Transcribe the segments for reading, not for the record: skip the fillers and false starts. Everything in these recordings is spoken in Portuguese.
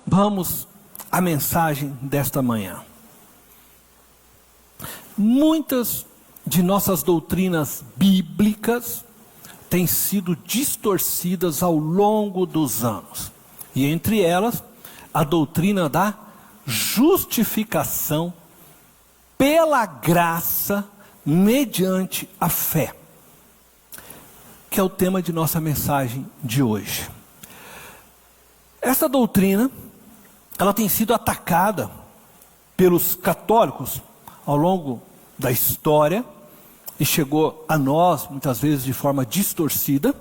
Vamos à mensagem desta manhã. Muitas de nossas doutrinas bíblicas têm sido distorcidas ao longo dos anos. E entre elas, a doutrina da justificação pela graça mediante a fé, que é o tema de nossa mensagem de hoje. Essa doutrina, ela tem sido atacada pelos católicos ao longo da história e chegou a nós muitas vezes de forma distorcida,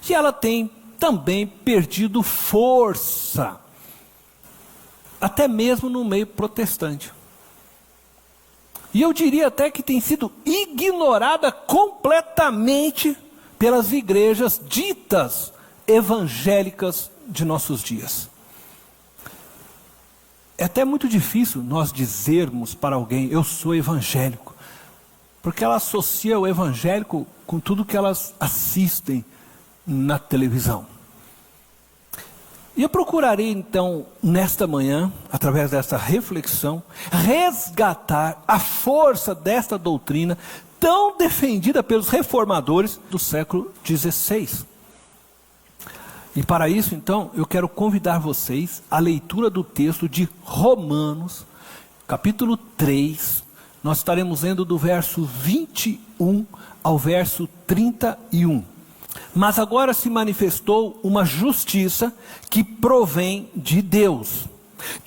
e ela tem também perdido força, até mesmo no meio protestante. E eu diria até que tem sido ignorada completamente pelas igrejas ditas evangélicas de nossos dias. É até muito difícil nós dizermos para alguém, eu sou evangélico, porque ela associa o evangélico com tudo que elas assistem na televisão. E eu procurarei então, nesta manhã, através dessa reflexão, resgatar a força desta doutrina tão defendida pelos reformadores do século XVI. E para isso, então, eu quero convidar vocês à leitura do texto de Romanos, capítulo 3. Nós estaremos lendo do verso 21 ao verso 31. Mas agora se manifestou uma justiça que provém de Deus,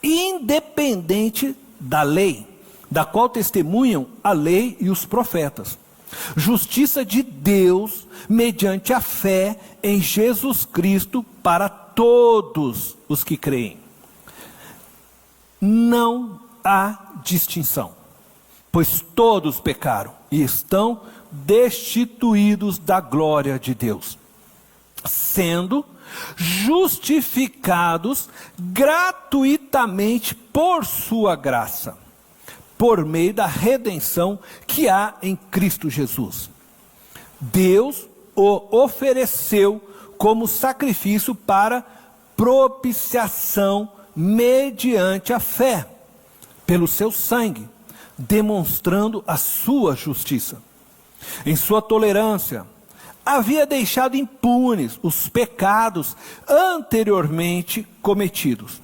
independente da lei, da qual testemunham a lei e os profetas. Justiça de Deus mediante a fé em Jesus Cristo para todos os que creem. Não há distinção, pois todos pecaram e estão destituídos da glória de Deus, sendo justificados gratuitamente por sua graça, por meio da redenção que há em Cristo Jesus. Deus o ofereceu como sacrifício para propiciação mediante a fé, pelo seu sangue, demonstrando a sua justiça. Em sua tolerância, havia deixado impunes os pecados anteriormente cometidos,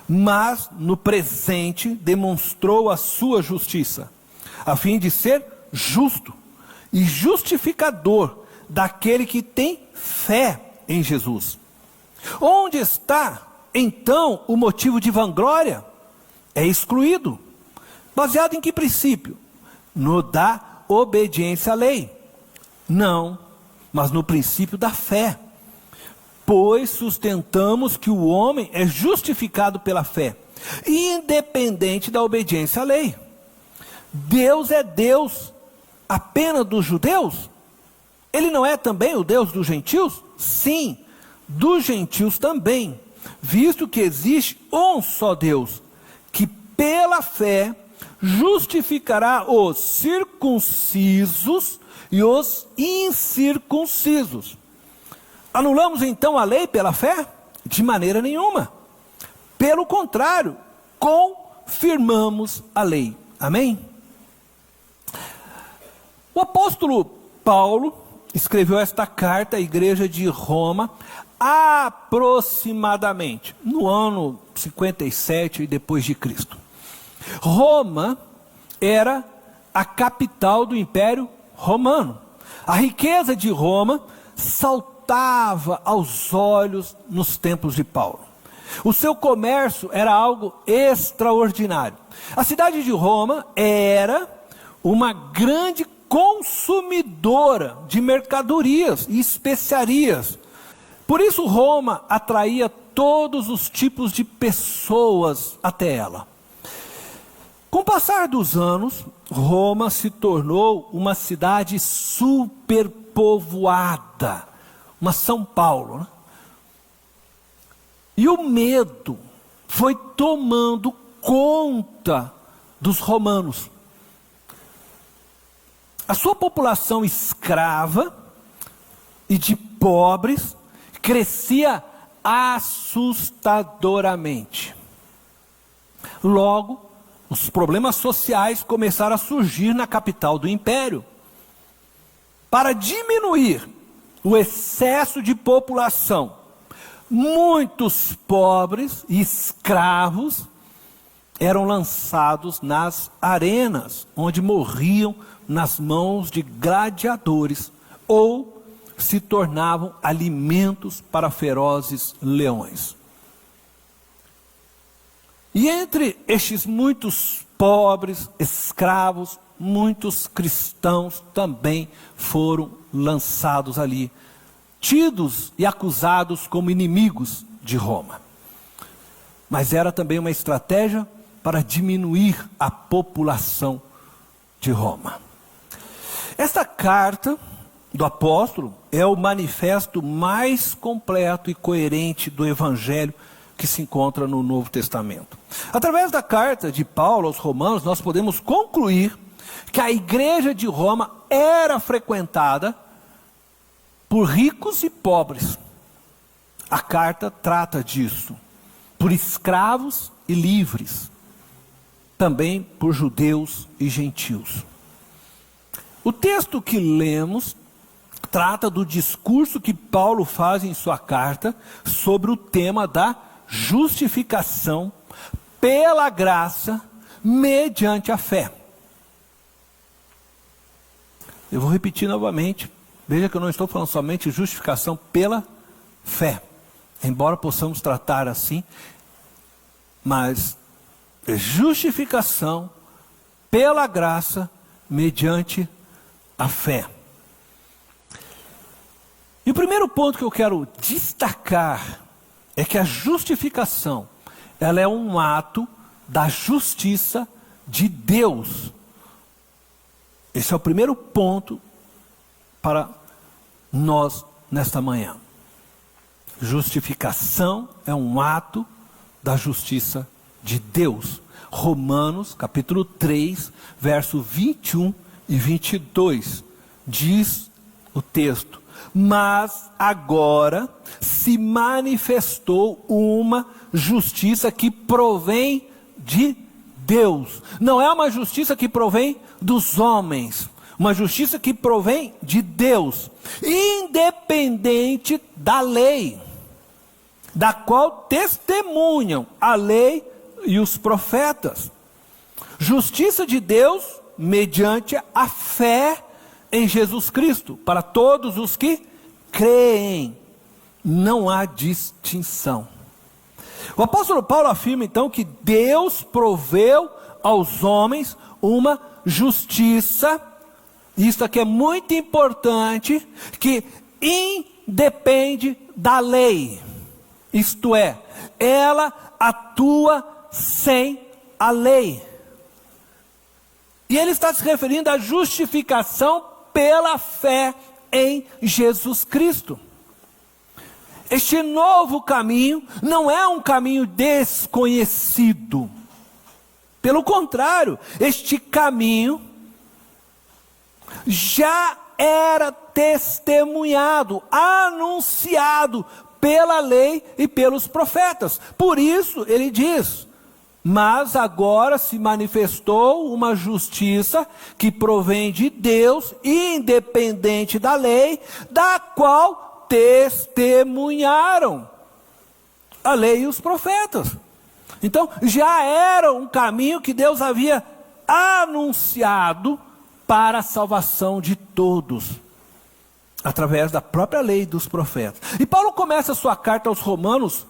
mas no presente demonstrou a sua justiça, a fim de ser justo e justificador daquele que tem fé em Jesus. Onde está, então, o motivo de vanglória? É excluído. Baseado em que princípio? No da obediência à lei? Não, mas no princípio da fé. Pois sustentamos que o homem é justificado pela fé, independente da obediência à lei. Deus é Deus apenas dos judeus? Ele não é também o Deus dos gentios? Sim, dos gentios também, visto que existe um só Deus, que pela fé justificará os circuncisos e os incircuncisos. Anulamos então a lei pela fé? De maneira nenhuma. Pelo contrário, confirmamos a lei. Amém? O apóstolo Paulo escreveu esta carta à igreja de Roma aproximadamente no ano 57 depois de Cristo. Roma era a capital do Império Romano. A riqueza de Roma saltava aos olhos nos tempos de Paulo. O seu comércio era algo extraordinário. A cidade de Roma era uma grande consumidora de mercadorias e especiarias. Por isso Roma atraía todos os tipos de pessoas até ela. Com o passar dos anos, Roma se tornou uma cidade superpovoada, uma São Paulo, né? E o medo foi tomando conta dos romanos. A sua população escrava e de pobres crescia assustadoramente. Logo, os problemas sociais começaram a surgir na capital do império. Para diminuir o excesso de população, muitos pobres e escravos eram lançados nas arenas, onde morriam nas mãos de gladiadores ou se tornavam alimentos para ferozes leões. E entre estes muitos pobres, escravos, muitos cristãos também foram lançados ali, tidos e acusados como inimigos de Roma. Mas era também uma estratégia para diminuir a população de Roma. Esta carta do apóstolo é o manifesto mais completo e coerente do evangelho que se encontra no Novo Testamento. Através da carta de Paulo aos Romanos, nós podemos concluir que a igreja de Roma era frequentada por ricos e pobres. A carta trata disso. Por escravos e livres. Também por judeus e gentios. O texto que lemos trata do discurso que Paulo faz em sua carta sobre o tema da justificação pela graça mediante a fé. Eu vou repetir novamente. Veja que eu não estou falando somente de justificação pela fé. Embora possamos tratar assim, mas justificação pela graça mediante a fé. E o primeiro ponto que eu quero destacar é que a justificação, ela é um ato da justiça de Deus. Esse é o primeiro ponto para nós nesta manhã. Justificação é um ato da justiça de Deus. Romanos capítulo 3, verso 21 e 22, diz o texto: mas agora se manifestou uma justiça que provém de Deus. Não é uma justiça que provém dos homens, uma justiça que provém de Deus, independente da lei, da qual testemunham a lei e os profetas. Justiça de Deus mediante a fé em Jesus Cristo, para todos os que creem. Não há distinção. O apóstolo Paulo afirma então que Deus proveu aos homens uma justiça, isso aqui é muito importante, que independe da lei. Isto é, ela atua sem a lei. E ele está se referindo à justificação pela fé em Jesus Cristo. Este novo caminho não é um caminho desconhecido. Pelo contrário, este caminho já era testemunhado, anunciado pela lei e pelos profetas. Por isso ele diz: mas agora se manifestou uma justiça que provém de Deus, independente da lei, da qual testemunharam a lei e os profetas. Então já era um caminho que Deus havia anunciado para a salvação de todos, através da própria lei e dos profetas. E Paulo começa a sua carta aos Romanos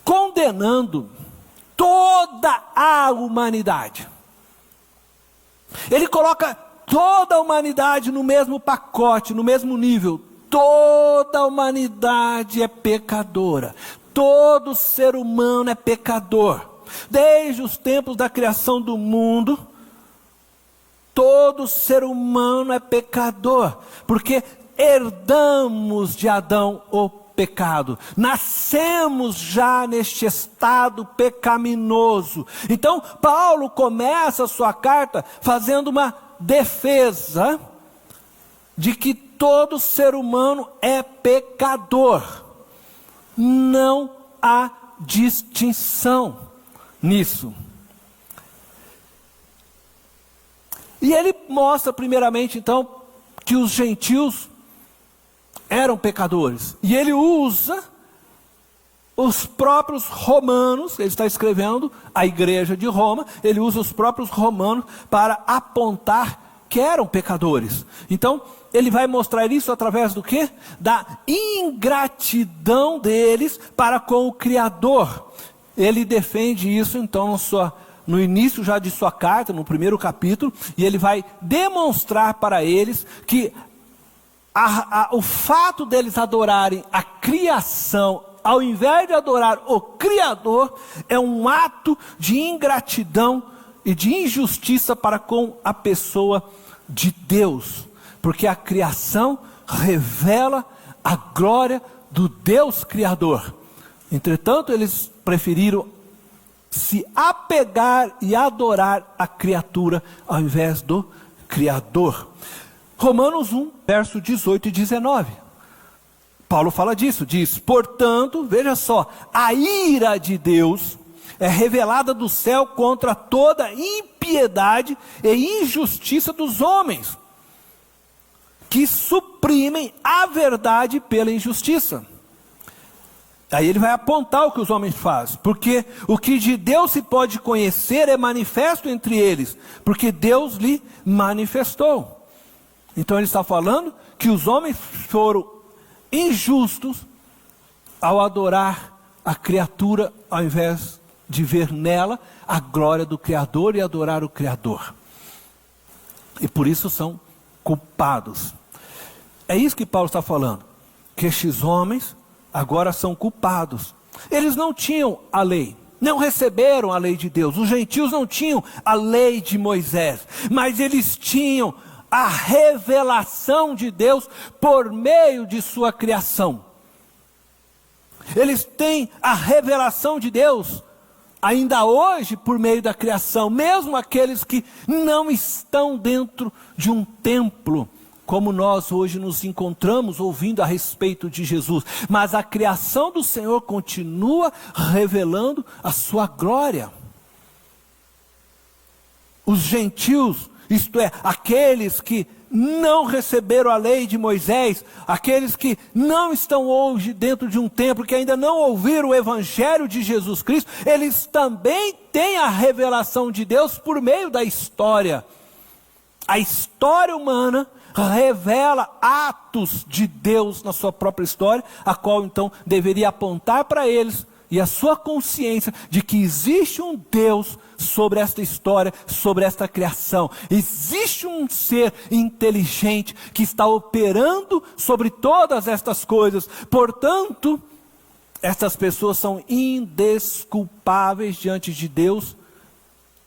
condenando toda a humanidade. Ele coloca toda a humanidade no mesmo pacote, no mesmo nível. Toda a humanidade é pecadora. Todo ser humano é pecador. Desde os tempos da criação do mundo, todo ser humano é pecador, porque herdamos de Adão o pecado, nascemos já neste estado pecaminoso. Então Paulo começa a sua carta fazendo uma defesa de que todo ser humano é pecador. Não há distinção nisso. E ele mostra primeiramente então que os gentios eram pecadores. E ele usa os próprios romanos, ele está escrevendo a igreja de Roma, ele usa os próprios romanos para apontar que eram pecadores. Então, ele vai mostrar isso através do quê? Da ingratidão deles para com o Criador. Ele defende isso então no início já de sua carta, no primeiro capítulo, e ele vai demonstrar para eles que o fato deles adorarem a criação, ao invés de adorar o Criador, é um ato de ingratidão e de injustiça para com a pessoa de Deus, porque a criação revela a glória do Deus Criador. Entretanto, eles preferiram se apegar e adorar a criatura ao invés do Criador. Romanos 1, verso 18 e 19. Paulo fala disso, diz: portanto, veja só, a ira de Deus é revelada do céu contra toda impiedade e injustiça dos homens, que suprimem a verdade pela injustiça. Aí ele vai apontar o que os homens fazem, porque o que de Deus se pode conhecer é manifesto entre eles, porque Deus lhe manifestou. Então ele está falando que os homens foram injustos ao adorar a criatura, ao invés de ver nela a glória do Criador e adorar o Criador. E por isso são culpados. É isso que Paulo está falando, que estes homens agora são culpados. Eles não tinham a lei, não receberam a lei de Deus. Os gentios não tinham a lei de Moisés, mas eles tinham a revelação de Deus por meio de sua criação. Eles têm a revelação de Deus ainda hoje por meio da criação, mesmo aqueles que não estão dentro de um templo, como nós hoje nos encontramos ouvindo a respeito de Jesus. Mas a criação do Senhor continua revelando a sua glória. Os gentios, isto é, aqueles que não receberam a lei de Moisés, aqueles que não estão hoje dentro de um templo, que ainda não ouviram o evangelho de Jesus Cristo, eles também têm a revelação de Deus por meio da história. A história humana revela atos de Deus na sua própria história, a qual então deveria apontar para eles e a sua consciência de que existe um Deus sobre esta história, sobre esta criação. Existe um ser inteligente que está operando sobre todas estas coisas. Portanto, estas pessoas são indesculpáveis diante de Deus,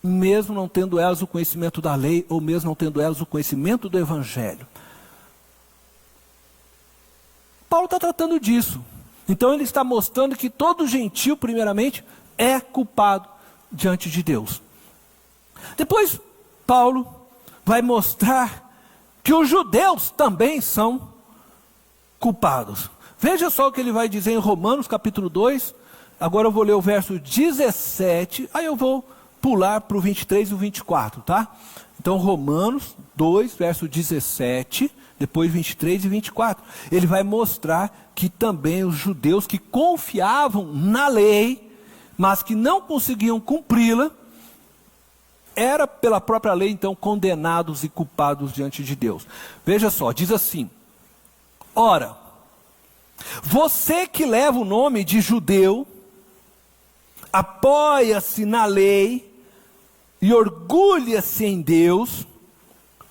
mesmo não tendo elas o conhecimento da lei, ou mesmo não tendo elas o conhecimento do evangelho. Paulo está tratando disso. Então ele está mostrando que todo gentio, primeiramente, é culpado diante de Deus. Depois, Paulo vai mostrar que os judeus também são culpados. Veja só o que ele vai dizer em Romanos capítulo 2. Agora eu vou ler o verso 17, aí eu vou pular para o 23 e o 24, tá? Então Romanos 2, verso 17, depois 23 e 24. Ele vai mostrar que também os judeus que confiavam na lei, mas que não conseguiam cumpri-la, era pela própria lei então condenados e culpados diante de Deus. Veja só, diz assim: ora, você que leva o nome de judeu, apoia-se na lei e orgulha-se em Deus.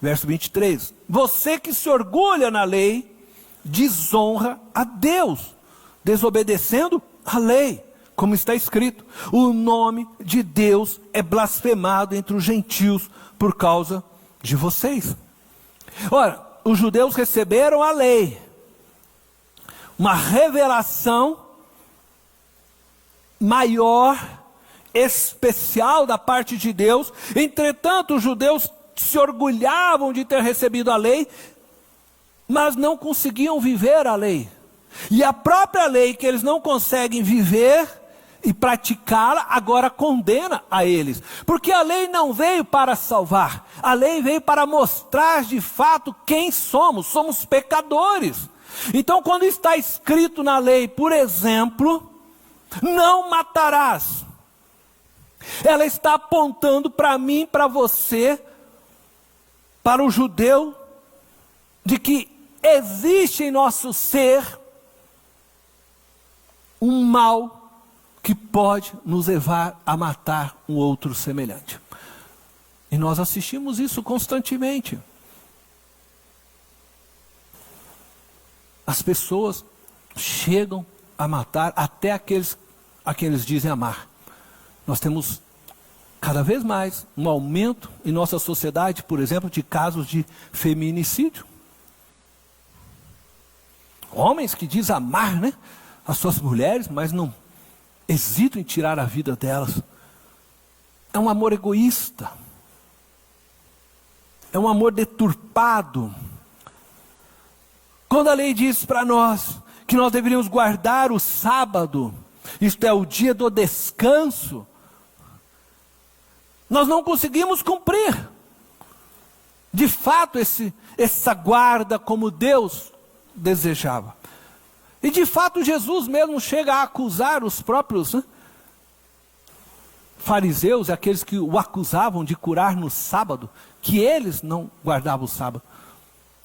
Verso 23, você que se orgulha na lei, desonra a Deus, desobedecendo a lei, como está escrito: o nome de Deus é blasfemado entre os gentios por causa de vocês. Ora, os judeus receberam a lei, uma revelação maior, especial da parte de Deus. Entretanto, os judeus se orgulhavam de ter recebido a lei, mas não conseguiam viver a lei. E a própria lei que eles não conseguem viver e praticá-la, agora condena a eles. Porque a lei não veio para salvar, a lei veio para mostrar de fato quem somos. Somos pecadores. Então, quando está escrito na lei, por exemplo, não matarás, ela está apontando para mim, para você, para o judeu, de que existe em nosso ser um mal que pode nos levar a matar um outro semelhante. E nós assistimos isso constantemente. As pessoas chegam a matar até aqueles a quem eles dizem amar. Nós temos cada vez mais um aumento em nossa sociedade, por exemplo, de casos de feminicídio. Homens que dizem amar, né, as suas mulheres, mas não hesitam em tirar a vida delas. É um amor egoísta. É um amor deturpado. Quando a lei diz para nós que nós deveríamos guardar o sábado, isto é, o dia do descanso, nós não conseguimos cumprir, de fato, essa guarda como Deus desejava. E de fato Jesus mesmo chega a acusar os próprios fariseus, aqueles que o acusavam de curar no sábado, que eles não guardavam o sábado.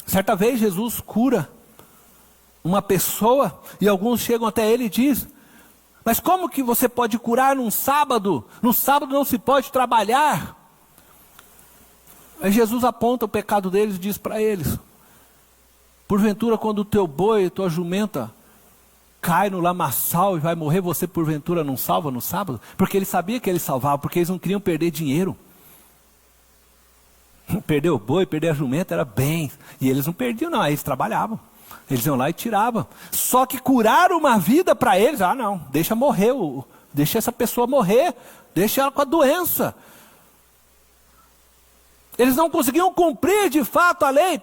Certa vez Jesus cura uma pessoa e alguns chegam até ele e dizem: mas como que você pode curar num sábado? No sábado não se pode trabalhar. Aí Jesus aponta o pecado deles e diz para eles: porventura quando o teu boi, tua jumenta cai no lamaçal e vai morrer, você porventura não salva no sábado? Porque ele sabia que ele salvava, porque eles não queriam perder dinheiro. Perder o boi, perder a jumenta era bem. E eles não perdiam não, aí eles trabalhavam. Eles iam lá e tiravam. Só que curar uma vida para eles, não, deixa morrer, deixa essa pessoa morrer, deixa ela com a doença. Eles não conseguiam cumprir de fato a lei,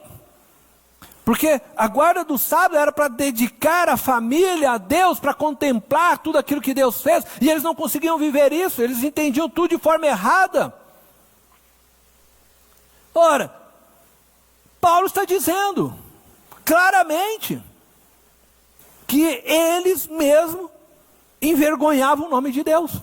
porque a guarda do sábado era para dedicar a família a Deus, para contemplar tudo aquilo que Deus fez, e eles não conseguiam viver isso, eles entendiam tudo de forma errada. Ora, Paulo está dizendo claramente que eles mesmos envergonhavam o nome de Deus.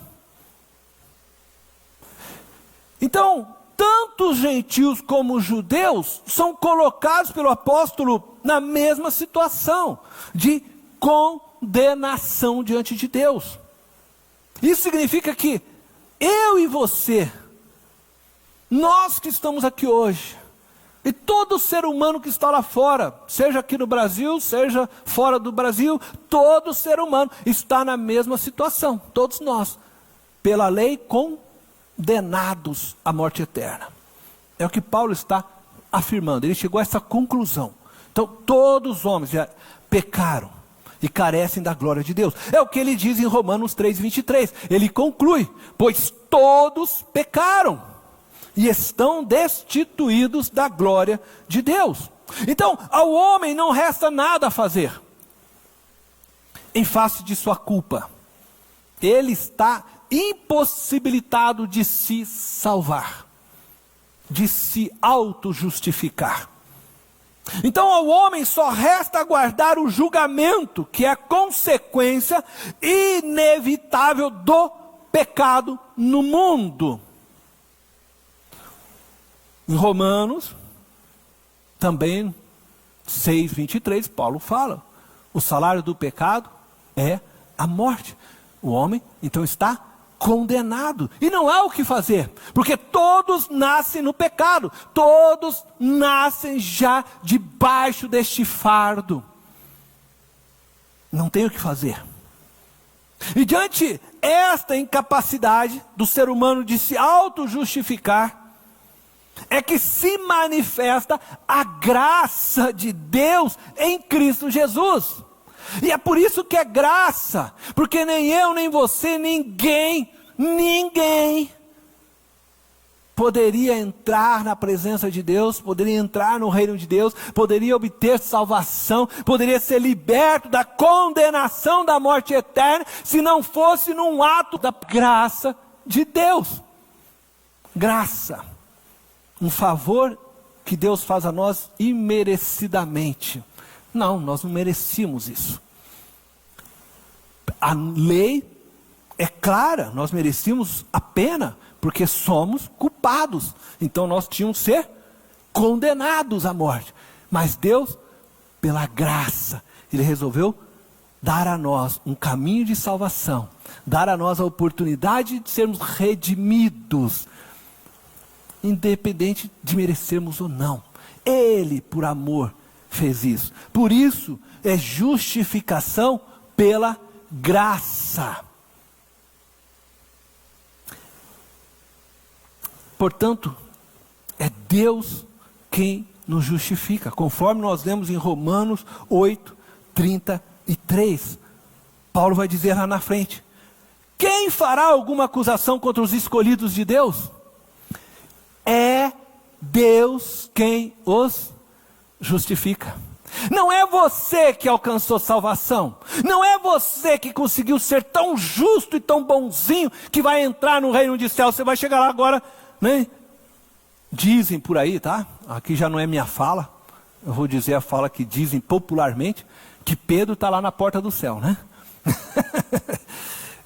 Então, tanto os gentios como os judeus são colocados pelo apóstolo na mesma situação de condenação diante de Deus. Isso significa que eu e você, nós que estamos aqui hoje, e todo ser humano que está lá fora, seja aqui no Brasil, seja fora do Brasil, todo ser humano está na mesma situação, todos nós, pela lei condenados à morte eterna. É o que Paulo está afirmando, ele chegou a essa conclusão. Então todos os homens já pecaram e carecem da glória de Deus. É o que ele diz em Romanos 3:23, ele conclui: pois todos pecaram e estão destituídos da glória de Deus. Então, ao homem não resta nada a fazer em face de sua culpa. Ele está impossibilitado de se salvar, de se auto-justificar. Então, ao homem só resta aguardar o julgamento, que é a consequência inevitável do pecado no mundo. Em Romanos, também 6:23, Paulo fala: o salário do pecado é a morte. O homem, então, está condenado. E não há o que fazer, porque todos nascem no pecado. Todos nascem já debaixo deste fardo. Não tem o que fazer. E diante esta incapacidade do ser humano de se auto-justificar, é que se manifesta a graça de Deus em Cristo Jesus. E é por isso que é graça, porque nem eu, nem você, ninguém poderia entrar na presença de Deus, poderia entrar no reino de Deus, poderia obter salvação, poderia ser liberto da condenação da morte eterna, se não fosse num ato da graça de Deus. Graça, um favor que Deus faz a nós imerecidamente. Não, nós não merecíamos isso. A lei é clara, nós merecíamos a pena, porque somos culpados. Então nós tínhamos que ser condenados à morte. Mas Deus, pela graça, Ele resolveu dar a nós um caminho de salvação, dar a nós a oportunidade de sermos redimidos, independente de merecermos ou não. Ele, por amor, fez isso. Por isso, é justificação pela graça. Portanto, é Deus quem nos justifica, conforme nós lemos em Romanos 8, 33. Paulo vai dizer lá na frente: quem fará alguma acusação contra os escolhidos de Deus? É Deus quem os justifica. Não é você que alcançou salvação. Não é você que conseguiu ser tão justo e tão bonzinho que vai entrar no reino de céu. Você vai chegar lá agora, né? Dizem por aí, tá? Aqui já não é minha fala. Eu vou dizer a fala que dizem popularmente, que Pedro está lá na porta do céu, né?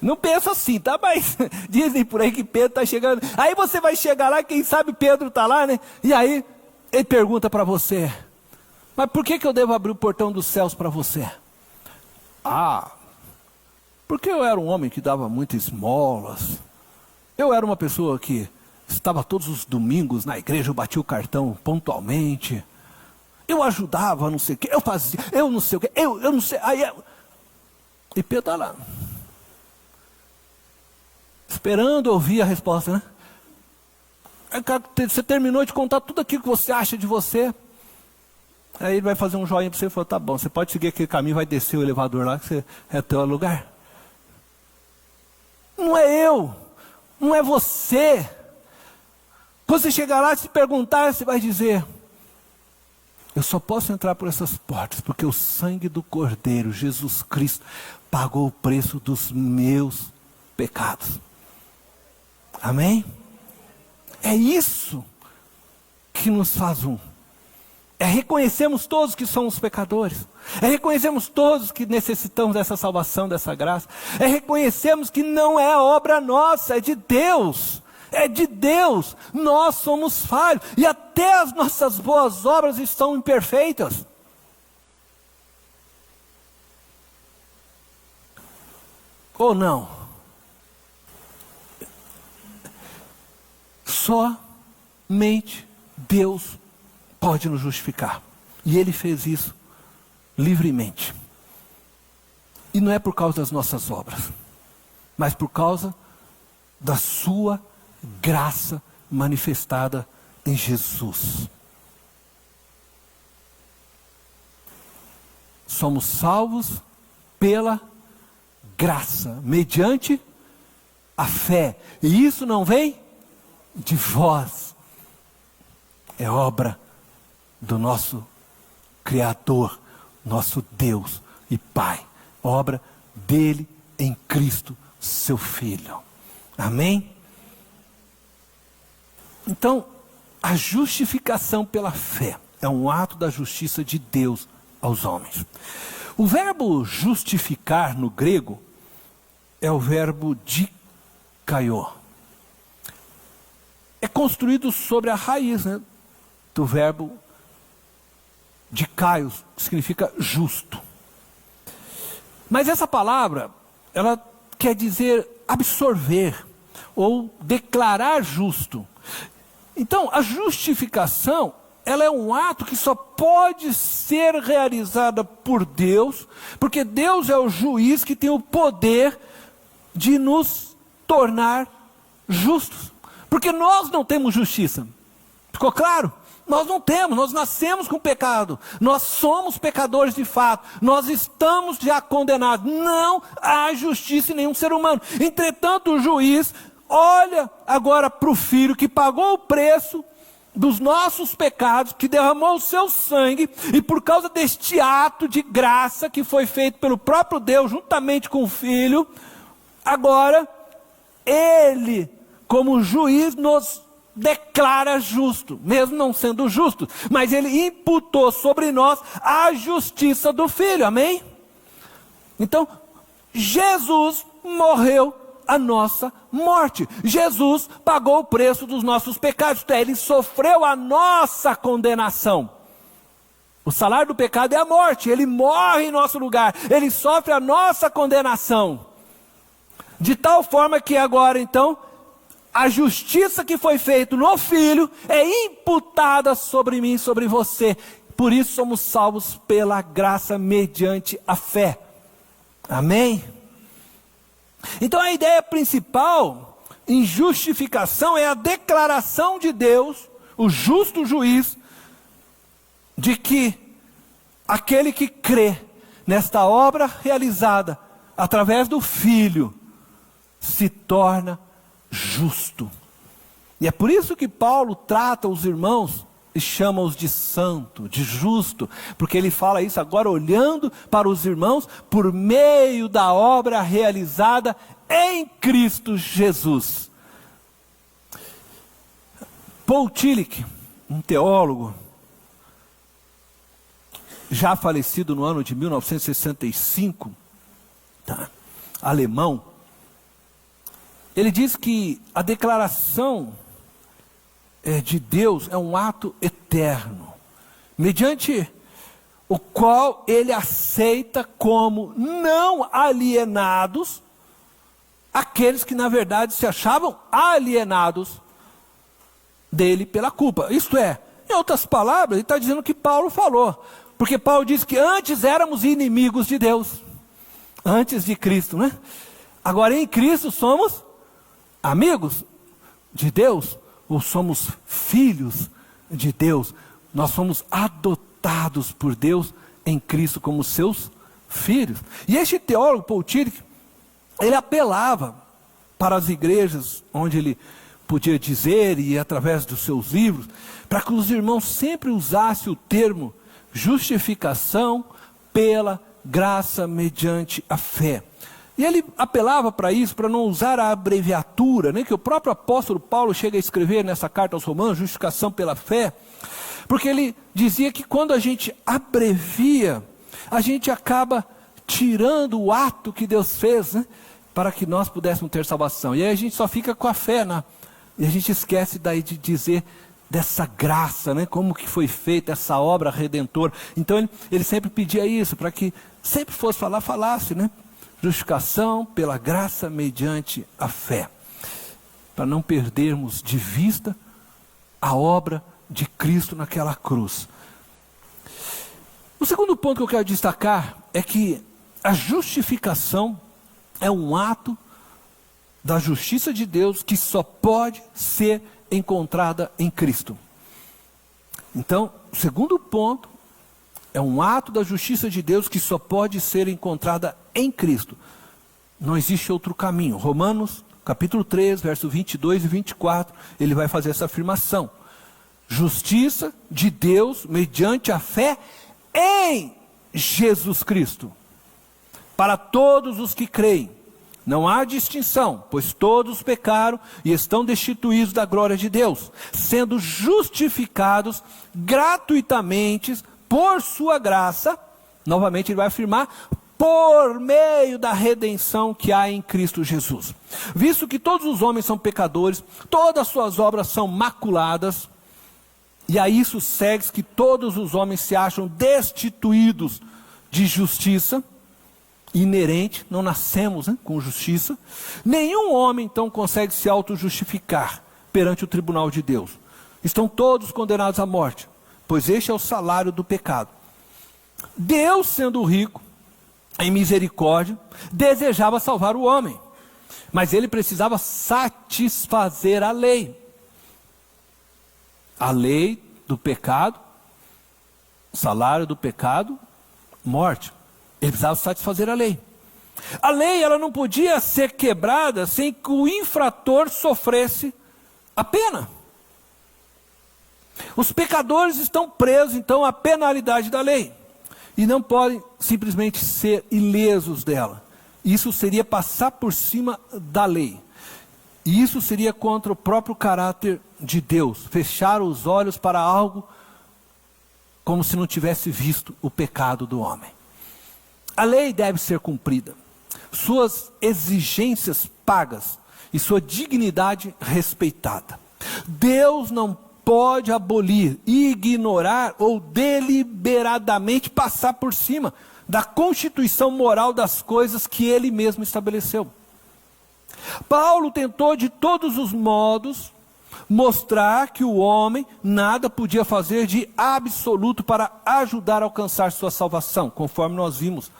Não penso assim, tá? Mas dizem por aí que Pedro está chegando. Aí você vai chegar lá, quem sabe Pedro está lá, né? E aí ele pergunta para você: mas por que eu devo abrir o portão dos céus para você? Ah, porque eu era um homem que dava muitas esmolas. Eu era uma pessoa que estava todos os domingos na igreja, eu batia o cartão pontualmente. Eu ajudava, não sei o quê, eu fazia, eu não sei o quê, eu não sei. E Pedro está lá, esperando ouvir a resposta, né? Aí, cara, você terminou de contar tudo aquilo que você acha de você. Aí ele vai fazer um joinha para você e fala: tá bom, você pode seguir aquele caminho, vai descer o elevador lá, que você é teu lugar. Não é eu, não é você. Quando você chegar lá e se perguntar, você vai dizer: eu só posso entrar por essas portas, porque o sangue do Cordeiro, Jesus Cristo, pagou o preço dos meus pecados. Amém? É isso que nos faz um. É reconhecermos todos que somos pecadores. É reconhecermos todos que necessitamos dessa salvação, dessa graça. É reconhecermos que não é obra nossa, é de Deus. É de Deus. Nós somos falhos. E até as nossas boas obras estão imperfeitas. Ou não? Somente Deus pode nos justificar. E Ele fez isso livremente. E não é por causa das nossas obras, mas por causa da sua graça manifestada em Jesus. Somos salvos pela graça, mediante a fé. E isso não vem de vós. É obra do nosso Criador, nosso Deus e Pai. Obra dele em Cristo, seu Filho. Amém? Então, a justificação pela fé é um ato da justiça de Deus aos homens. O verbo justificar no grego é o verbo dikaiô. É construído sobre a raiz, né, do verbo dikaios, que significa justo. Mas essa palavra, ela quer dizer absorver ou declarar justo. Então, a justificação, ela é um ato que só pode ser realizada por Deus, porque Deus é o juiz que tem o poder de nos tornar justos. Porque nós não temos justiça. Ficou claro? Nós não temos, nós nascemos com pecado. Nós somos pecadores de fato. Nós estamos já condenados. Não há justiça em nenhum ser humano. Entretanto, o juiz olha agora para o Filho que pagou o preço dos nossos pecados, que derramou o seu sangue, e por causa deste ato de graça que foi feito pelo próprio Deus, juntamente com o Filho, agora, Ele, como juiz, nos declara justo, mesmo não sendo justo, mas Ele imputou sobre nós a justiça do Filho, amém? Então, Jesus morreu a nossa morte. Jesus pagou o preço dos nossos pecados, Ele sofreu a nossa condenação. O salário do pecado é a morte, Ele morre em nosso lugar, Ele sofre a nossa condenação. De tal forma que agora então, a justiça que foi feita no Filho é imputada sobre mim, sobre você. Por isso somos salvos pela graça mediante a fé. Amém? Então a ideia principal em justificação é a declaração de Deus, o justo juiz, de que aquele que crê nesta obra realizada através do Filho se torna justo. E é por isso que Paulo trata os irmãos e chama-os de santo, de justo, porque ele fala isso agora olhando para os irmãos por meio da obra realizada em Cristo Jesus. Paul Tillich, um teólogo, já falecido no ano de 1965, alemão, ele diz que a declaração de Deus é um ato eterno, mediante o qual Ele aceita como não alienados aqueles que na verdade se achavam alienados dele pela culpa. Isto é, em outras palavras, ele está dizendo o que Paulo falou, porque Paulo diz que antes éramos inimigos de Deus, antes de Cristo, né? Agora em Cristo somos amigos de Deus, ou somos filhos de Deus. Nós somos adotados por Deus em Cristo como seus filhos. E este teólogo, Paul Tillich, ele apelava para as igrejas onde ele podia dizer, e através dos seus livros, para que os irmãos sempre usassem o termo justificação pela graça mediante a fé. E ele apelava para isso, para não usar a abreviatura, né, que o próprio apóstolo Paulo chega a escrever nessa carta aos Romanos, justificação pela fé, porque ele dizia que quando a gente abrevia, a gente acaba tirando o ato que Deus fez, né, para que nós pudéssemos ter salvação. E aí a gente só fica com a fé, né, e a gente esquece daí de dizer dessa graça, né, como que foi feita essa obra redentora. Então ele sempre pedia isso, para que sempre fosse falar, falasse, né, justificação pela graça mediante a fé, para não perdermos de vista a obra de Cristo naquela cruz. O segundo ponto que eu quero destacar é que a justificação é um ato da justiça de Deus que só pode ser encontrada em Cristo. Então, o segundo ponto é um ato da justiça de Deus que só pode ser encontrada em Cristo. Não existe outro caminho. Romanos, capítulo 3, verso 22 e 24, ele vai fazer essa afirmação. Justiça de Deus mediante a fé em Jesus Cristo. Para todos os que creem, não há distinção, pois todos pecaram e estão destituídos da glória de Deus, sendo justificados gratuitamente por sua graça, novamente ele vai afirmar, por meio da redenção que há em Cristo Jesus. Visto que todos os homens são pecadores, todas as suas obras são maculadas, e a isso segue que todos os homens se acham destituídos de justiça, inerente, não nascemos, né, com justiça. Nenhum homem então consegue se auto-justificar perante o tribunal de Deus. Estão todos condenados à morte, pois este é o salário do pecado. Deus, sendo rico em misericórdia, desejava salvar o homem, mas ele precisava satisfazer a lei. A lei do pecado, salário do pecado, morte. Ele precisava satisfazer a lei. A lei, ela não podia ser quebrada sem que o infrator sofresse a pena. Os pecadores estão presos, então, à penalidade da lei. E não podem simplesmente ser ilesos dela. Isso seria passar por cima da lei. E isso seria contra o próprio caráter de Deus. Fechar os olhos para algo como se não tivesse visto o pecado do homem. A lei deve ser cumprida. Suas exigências pagas e sua dignidade respeitada. Deus não pode abolir, ignorar ou deliberadamente passar por cima da constituição moral das coisas que ele mesmo estabeleceu. Paulo tentou de todos os modos mostrar que o homem nada podia fazer de absoluto para ajudar a alcançar sua salvação, conforme nós vimos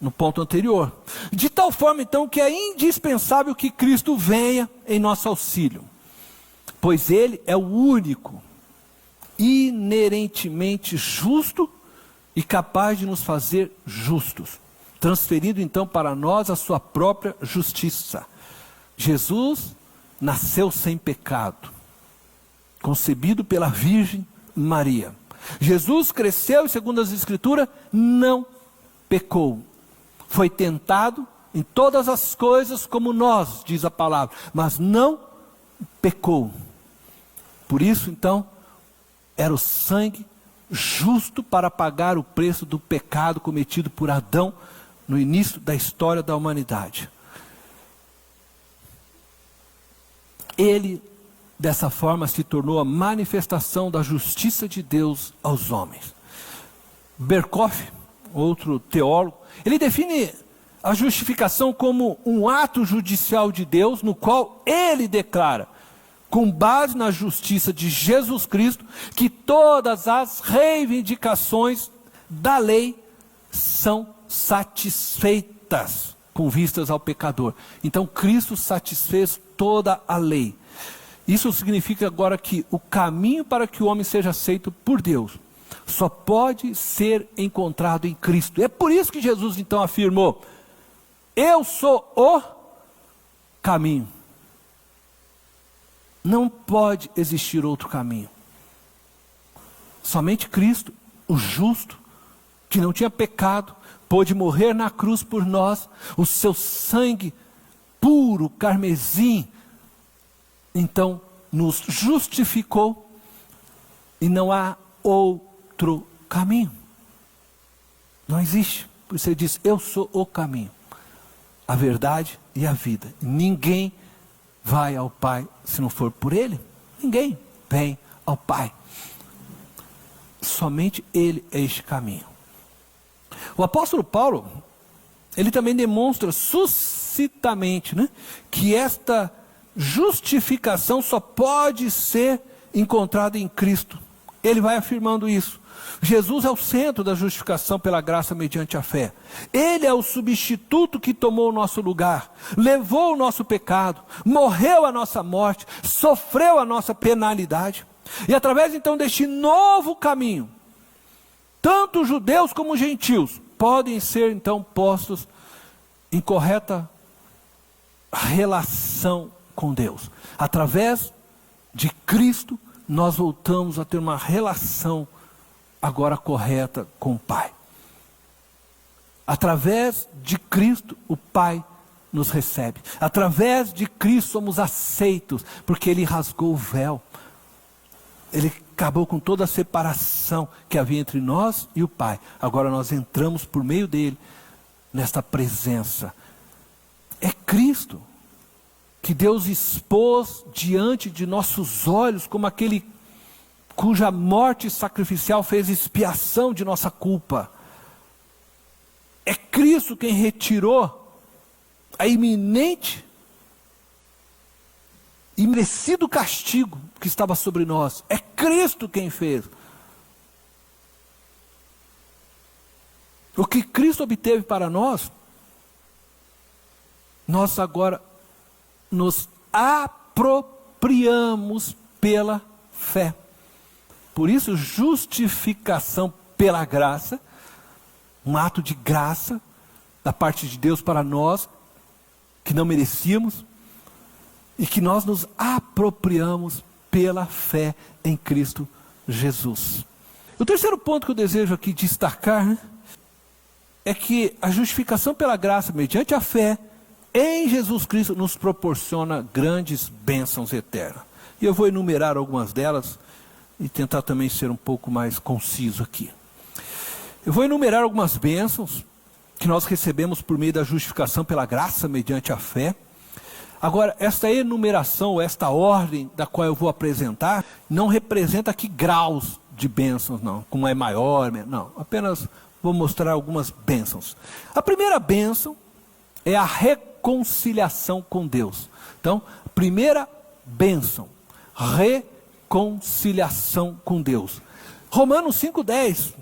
no ponto anterior. De tal forma, então, que é indispensável que Cristo venha em nosso auxílio, pois Ele é o único, inerentemente justo e capaz de nos fazer justos, transferindo então para nós a sua própria justiça. Jesus nasceu sem pecado, concebido pela Virgem Maria. Jesus cresceu e, segundo as Escrituras, não pecou. Foi tentado em todas as coisas como nós, diz a palavra, mas não pecou. Por isso, então, era o sangue justo para pagar o preço do pecado cometido por Adão no início da história da humanidade. Ele, dessa forma, se tornou a manifestação da justiça de Deus aos homens. Berkoff, outro teólogo, ele define a justificação como um ato judicial de Deus, no qual ele declara, com base na justiça de Jesus Cristo, que todas as reivindicações da lei são satisfeitas com vistas ao pecador. Então Cristo satisfez toda a lei. Isso significa agora que o caminho para que o homem seja aceito por Deus só pode ser encontrado em Cristo. É por isso que Jesus então afirmou: eu sou o caminho. Não pode existir outro caminho. Somente Cristo, o justo, que não tinha pecado, pôde morrer na cruz por nós. O seu sangue puro, carmesim, então nos justificou, e não há outro caminho. Não existe. Por isso ele diz: eu sou o caminho, a verdade e a vida. Ninguém vai ao Pai se não for por Ele. Ninguém vem ao Pai. Somente Ele é este caminho. O apóstolo Paulo, ele também demonstra suscitamente, que esta justificação só pode ser encontrada em Cristo. Ele vai afirmando isso. Jesus é o centro da justificação pela graça mediante a fé. Ele é o substituto que tomou o nosso lugar, levou o nosso pecado, morreu a nossa morte, sofreu a nossa penalidade. E através então deste novo caminho, tanto judeus como gentios podem ser então postos em correta relação com Deus. Através de Cristo, nós voltamos a ter uma relação agora correta com o Pai. Através de Cristo, o Pai nos recebe. Através de Cristo somos aceitos, porque Ele rasgou o véu. Ele acabou com toda a separação que havia entre nós e o Pai. Agora nós entramos por meio dele nesta presença. É Cristo que Deus expôs diante de nossos olhos como aquele cuja morte sacrificial fez expiação de nossa culpa. É Cristo quem retirou a iminente e merecido castigo que estava sobre nós. É Cristo quem fez. O que Cristo obteve para nós, nós agora nos apropriamos pela fé. Por isso, justificação pela graça, um ato de graça, da parte de Deus para nós, que não merecíamos, e que nós nos apropriamos pela fé em Cristo Jesus. O terceiro ponto que eu desejo aqui destacar, né, é que a justificação pela graça mediante a fé em Jesus Cristo nos proporciona grandes bênçãos eternas. E eu vou enumerar algumas delas e tentar também ser um pouco mais conciso aqui. Eu vou enumerar algumas bênçãos que nós recebemos por meio da justificação pela graça mediante a fé. Agora, esta enumeração, esta ordem da qual eu vou apresentar, não representa aqui graus de bênçãos, não, como é maior, não, apenas vou mostrar algumas bênçãos. A primeira bênção é a reconciliação com Deus. Então, primeira bênção, reconciliação com Deus. Romanos 5,10,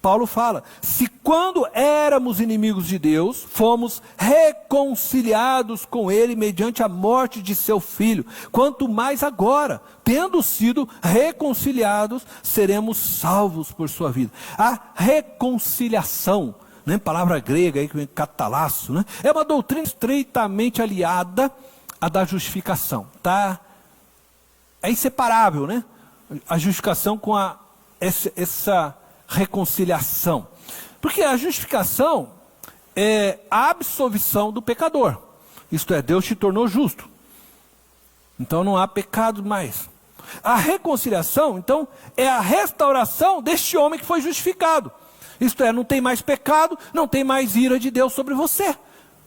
Paulo fala, se quando éramos inimigos de Deus, fomos reconciliados com Ele mediante a morte de seu Filho, quanto mais agora, tendo sido reconciliados, seremos salvos por sua vida. A reconciliação, né, palavra grega aí que vem catalasso, né, é uma doutrina estreitamente aliada à da justificação, tá? É inseparável, né? A justificação com essa reconciliação. Porque a justificação é a absolvição do pecador. Isto é, Deus te tornou justo. Então não há pecado mais. A reconciliação, então, é a restauração deste homem que foi justificado. Isto é, não tem mais pecado, não tem mais ira de Deus sobre você.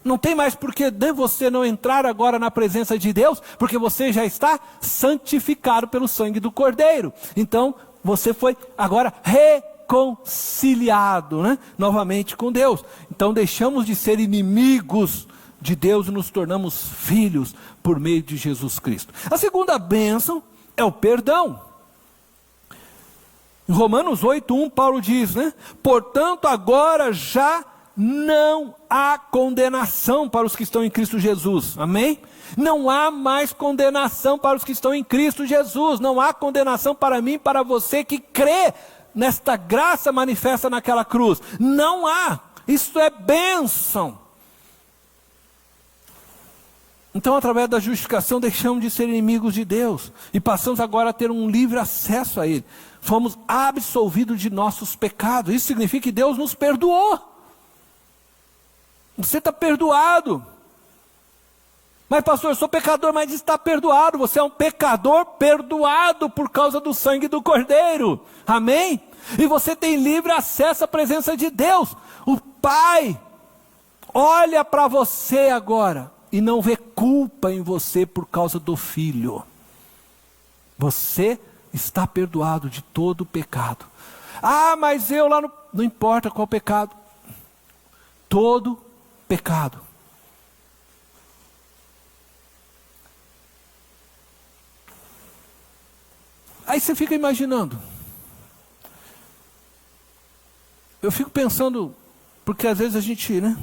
Não tem mais porque você não entrar agora na presença de Deus, porque você já está santificado pelo sangue do Cordeiro. Então, você foi agora reconciliado, né, novamente com Deus. Então, deixamos de ser inimigos de Deus e nos tornamos filhos por meio de Jesus Cristo. A segunda bênção é o perdão. Em Romanos 8:1, Paulo diz, né? Portanto, agora já não há condenação para os que estão em Cristo Jesus. Amém? Não há mais condenação para os que estão em Cristo Jesus. Não há condenação para mim, para você que crê nesta graça manifesta naquela cruz. Não há. Isso é bênção. Então, através da justificação, deixamos de ser inimigos de Deus e passamos agora a ter um livre acesso a Ele. Fomos absolvidos de nossos pecados. Isso significa que Deus nos perdoou. Você está perdoado. Mas pastor, eu sou pecador, mas está perdoado. Você é um pecador perdoado por causa do sangue do Cordeiro. Amém? E você tem livre acesso à presença de Deus. O Pai olha para você agora e não vê culpa em você por causa do Filho. Você está perdoado de todo o pecado. Ah, mas eu lá não importa qual pecado. Todo pecado. Aí você fica imaginando. Eu fico pensando, porque às vezes a gente, né,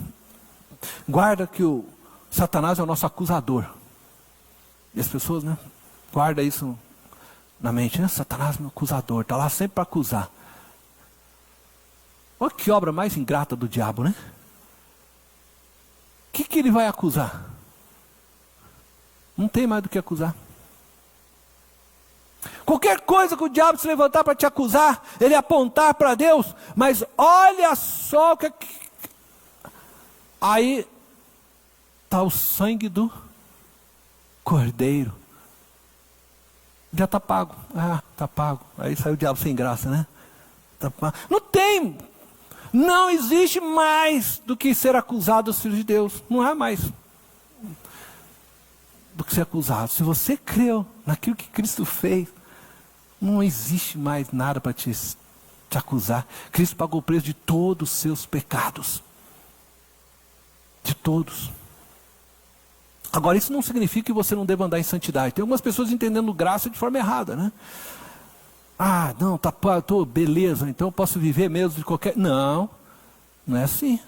guarda que o Satanás é o nosso acusador. E as pessoas, né, guardam isso na mente, né? Satanás é meu acusador, está lá sempre para acusar. Olha que obra mais ingrata do diabo, né? O que ele vai acusar? Não tem mais do que acusar. Qualquer coisa que o diabo se levantar para te acusar, ele apontar para Deus, mas olha só o que... Aí está o sangue do Cordeiro. Já está pago. Ah, está pago. Aí saiu o diabo sem graça, né? Tá pago. Não tem. Não existe mais do que ser acusado dos filhos de Deus. Não há mais do que ser acusado. Se você creu naquilo que Cristo fez, não existe mais nada para te acusar. Cristo pagou o preço de todos os seus pecados. De todos. Agora, isso não significa que você não deva andar em santidade. Tem algumas pessoas entendendo graça de forma errada, né? Ah, não, tô beleza, então eu posso viver mesmo de qualquer... Não, não é assim.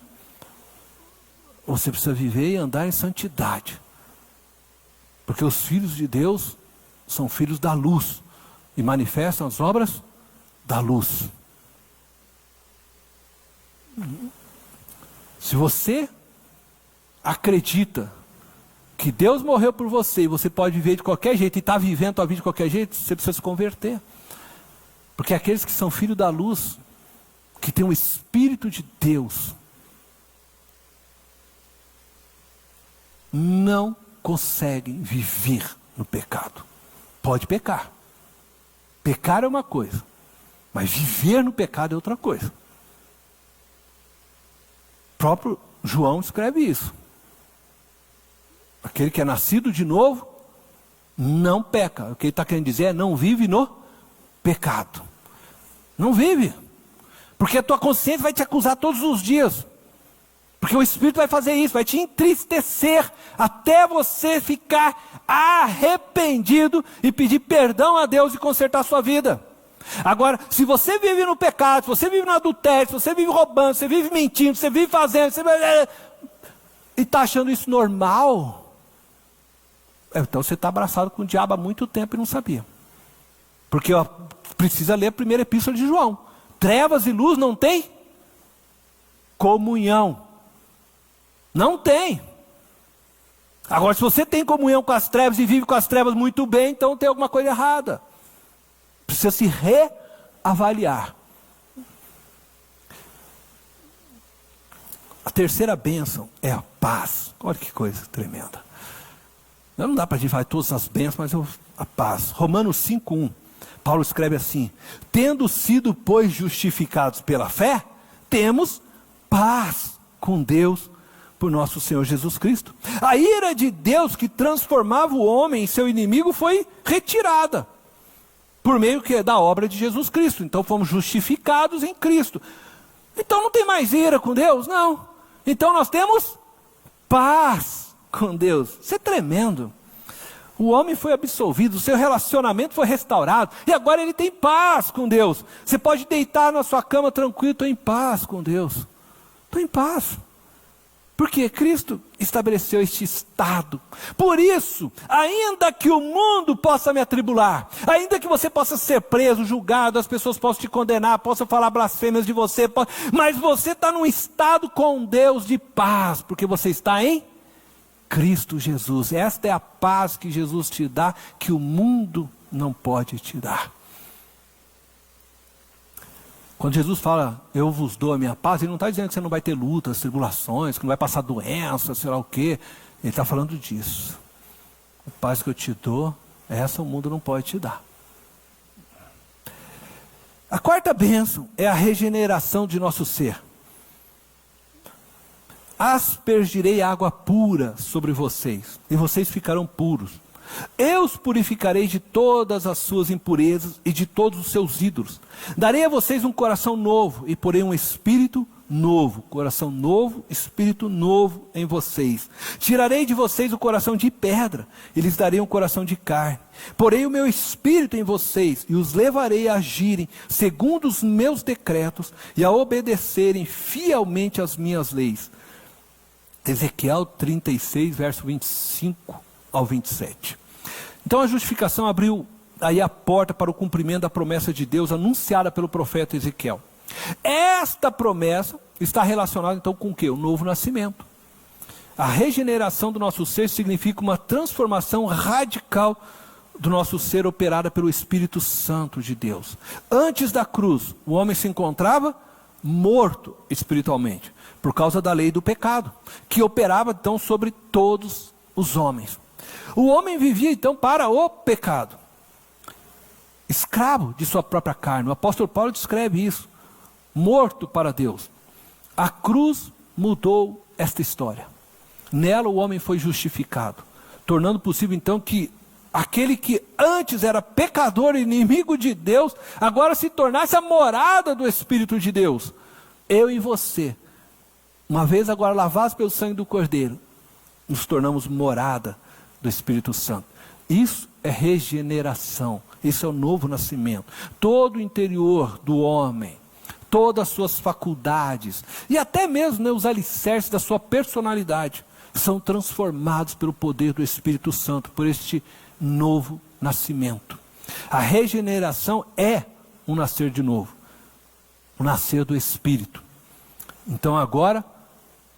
Você precisa viver e andar em santidade. Porque os filhos de Deus são filhos da luz e manifestam as obras da luz. Se você acredita que Deus morreu por você e você pode viver de qualquer jeito e está vivendo a vida de qualquer jeito, você precisa se converter. Porque aqueles que são filhos da luz, que têm o Espírito de Deus, não conseguem viver no pecado. Pode pecar. Pecar é uma coisa, mas viver no pecado é outra coisa. O próprio João escreve isso. Aquele que é nascido de novo, não peca. O que ele está querendo dizer é não vive no pecado. Não vive. Porque a tua consciência vai te acusar todos os dias. Porque o Espírito vai fazer isso, vai te entristecer, até você ficar arrependido e pedir perdão a Deus e consertar a sua vida. Agora, se você vive no pecado, se você vive no adultério, se você vive roubando, se você vive mentindo, se você vive fazendo, e está achando isso normal, então você está abraçado com o diabo há muito tempo e não sabia. Porque precisa ler a primeira epístola de João. Trevas e luz não tem comunhão. Não tem. Agora, se você tem comunhão com as trevas e vive com as trevas muito bem, então tem alguma coisa errada. Precisa se reavaliar. A terceira bênção é a paz. Olha que coisa tremenda. Não dá para a gente falar todas as bênçãos, mas a paz. Romanos 5:1. Paulo escreve assim: tendo sido, pois, justificados pela fé, temos paz com Deus por nosso Senhor Jesus Cristo. A ira de Deus que transformava o homem em seu inimigo foi retirada por meio da obra de Jesus Cristo. Então fomos justificados em Cristo. Então não tem mais ira com Deus? Não. Então nós temos paz com Deus. Isso é tremendo. O homem foi absolvido, o seu relacionamento foi restaurado, e agora ele tem paz com Deus. Você pode deitar na sua cama tranquilo, estou em paz com Deus. Estou em paz. Porque Cristo estabeleceu este estado. Por isso, ainda que o mundo possa me atribular, ainda que você possa ser preso, julgado, as pessoas possam te condenar, possam falar blasfêmias de você, mas você está num estado com Deus de paz, porque você está em Cristo Jesus. Esta é a paz que Jesus te dá, que o mundo não pode te dar. Quando Jesus fala, eu vos dou a minha paz, ele não está dizendo que você não vai ter lutas, tribulações, que não vai passar doença, sei lá o quê. Ele está falando disso. A paz que eu te dou, essa o mundo não pode te dar. A quarta bênção é a regeneração de nosso ser. Aspergirei água pura sobre vocês, e vocês ficarão puros. Eu os purificarei de todas as suas impurezas e de todos os seus ídolos. Darei a vocês um coração novo e porei um espírito novo. Coração novo, espírito novo em vocês. Tirarei de vocês o coração de pedra e lhes darei um coração de carne. Porei o meu espírito em vocês e os levarei a agirem segundo os meus decretos e a obedecerem fielmente às minhas leis. Ezequiel 36, verso 25 ao 27. Então a justificação abriu aí a porta para o cumprimento da promessa de Deus anunciada pelo profeta Ezequiel. Esta promessa está relacionada então com o quê? O novo nascimento. A regeneração do nosso ser significa uma transformação radical do nosso ser operada pelo Espírito Santo de Deus. Antes da cruz, o homem se encontrava morto espiritualmente, por causa da lei do pecado, que operava então sobre todos os homens. O homem vivia então para o pecado, escravo de sua própria carne. O apóstolo Paulo descreve isso, morto para Deus. A cruz mudou esta história. Nela o homem foi justificado, tornando possível então que aquele que antes era pecador e inimigo de Deus, agora se tornasse a morada do Espírito de Deus. Eu e você, uma vez agora lavados pelo sangue do Cordeiro, nos tornamos morada do Espírito Santo. Isso é regeneração, isso é o novo nascimento. Todo o interior do homem, todas as suas faculdades, e até mesmo os alicerces da sua personalidade, são transformados pelo poder do Espírito Santo, por este novo nascimento. A regeneração é um nascer de novo, o nascer do Espírito. Então agora,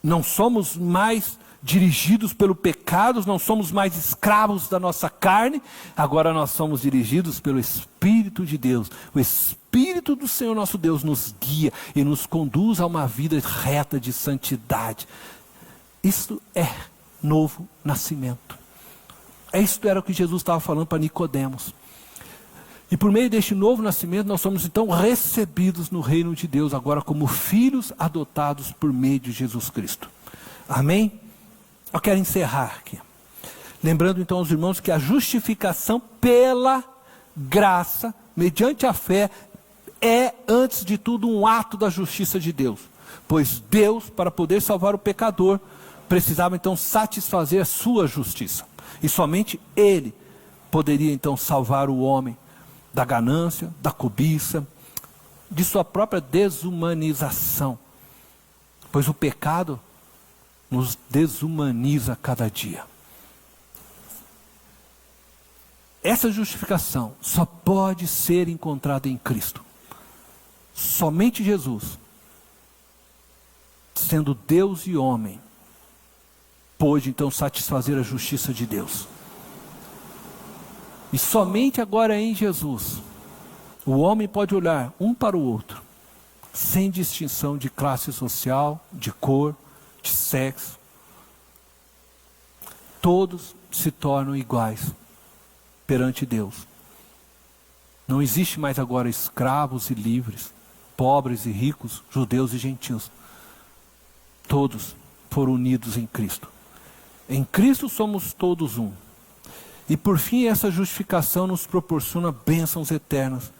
não somos mais dirigidos pelo pecado, não somos mais escravos da nossa carne, agora nós somos dirigidos pelo Espírito de Deus. O Espírito do Senhor nosso Deus nos guia e nos conduz a uma vida reta de santidade. Isto é novo nascimento. Isto era o que Jesus estava falando para Nicodemos. E por meio deste novo nascimento, nós somos então recebidos no reino de Deus, agora como filhos adotados por meio de Jesus Cristo. Amém? Eu quero encerrar aqui. Lembrando então aos irmãos que a justificação pela graça, mediante a fé, é antes de tudo um ato da justiça de Deus. Pois Deus, para poder salvar o pecador, precisava então satisfazer a sua justiça. E somente Ele poderia então salvar o homem da ganância, da cobiça, de sua própria desumanização. Pois o pecado nos desumaniza cada dia. Essa justificação só pode ser encontrada em Cristo. Somente Jesus, sendo Deus e homem, pôde então satisfazer a justiça de Deus. E somente agora em Jesus, o homem pode olhar um para o outro, sem distinção de classe social, de cor, de sexo. Todos se tornam iguais perante Deus. Não existe mais agora escravos e livres, pobres e ricos, judeus e gentios. Todos foram unidos em Cristo. Em Cristo somos todos um. E por fim essa justificação nos proporciona bênçãos eternas,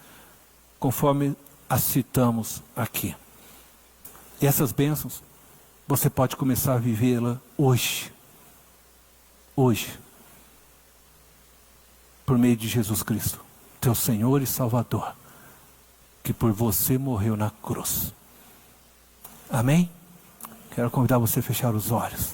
conforme as citamos aqui. E essas bênçãos, você pode começar a vivê-la hoje. Hoje. Por meio de Jesus Cristo, teu Senhor e Salvador, que por você morreu na cruz. Amém? Quero convidar você a fechar os olhos.